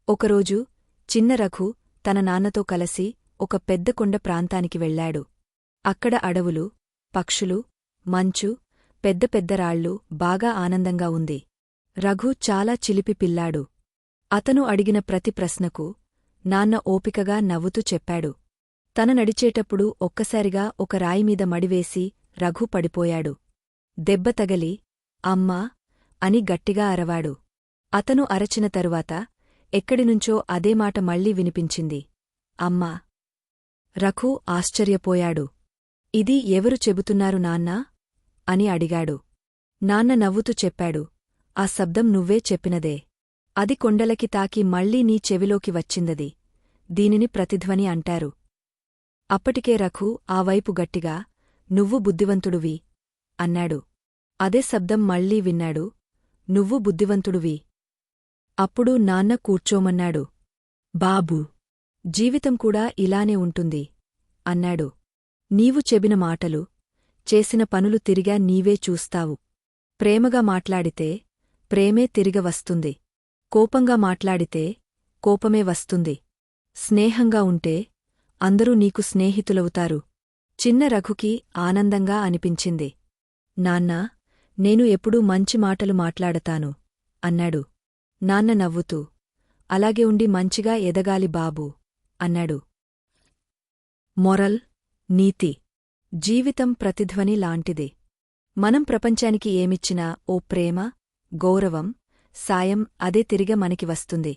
ఒకరోజు చిన్న రఘు తన నాన్నతో కలసి ఒక పెద్ద కొండ ప్రాంతానికి వెళ్లాడు. అక్కడ అడవులు, పక్షులు, మంచు, పెద్ద పెద్ద రాళ్ళు, బాగా ఆనందంగా ఉంది. రఘు చాలా చిలిపి పిల్లాడు. అతను అడిగిన ప్రతి ప్రశ్నకు నాన్న ఓపికగా నవ్వుతూ చెప్పాడు. తన నడిచేటప్పుడు ఒక్కసారిగా ఒక రాయిమీద మడివేసి రఘు పడిపోయాడు. దెబ్బ తగలి అమ్మా అని గట్టిగా అరవాడు. అతను అరచిన తరువాత ఎక్కడినుంచో అదే మాట మళ్లీ వినిపించింది, అమ్మా. రఘు ఆశ్చర్యపోయాడు. ఇది ఎవరు చెబుతున్నారు నాన్నా అని అడిగాడు. నాన్న నవ్వుతూ చెప్పాడు, ఆ శబ్దం నువ్వే చెప్పినదే. అది కొండలకి తాకి మళ్లీ నీ చెవిలోకి వచ్చిందది. దీనిని ప్రతిధ్వని అంటారు. అప్పటికే రఘు ఆ వైపు గట్టిగా, నువ్వు బుద్ధివంతుడువి అన్నాడు. అదే శబ్దం మళ్లీ విన్నాడు, నువ్వు బుద్ధివంతుడువి. అప్పుడు నాన్న కూర్చోమన్నాడు. బాబూ, జీవితం కూడా ఇలానే ఉంటుంది అన్నాడు. నీవు చెబిన మాటలు, చేసిన పనులు తిరిగా నీవే చూస్తావు. ప్రేమగా మాట్లాడితే ప్రేమే తిరిగ వస్తుంది. కోపంగా మాట్లాడితే కోపమే వస్తుంది. స్నేహంగా ఉంటే అందరూ నీకు స్నేహితులవుతారు. చిన్న రఘుకి ఆనందంగా అనిపించింది. నాన్నా, నేను ఎప్పుడూ మంచి మాటలు మాట్లాడతాను అన్నాడు. నాన్న నవ్వుతూ, అలాగే ఉండి మంచిగా ఎదగాలి బాబూ అన్నాడు. మొరల్, నీతి. జీవితం ప్రతిధ్వని లాంటిది. మనం ప్రపంచానికి ఏమిచ్చినా ఓ ప్రేమ, గౌరవం, సాయం అదే తిరిగ మనకి వస్తుంది.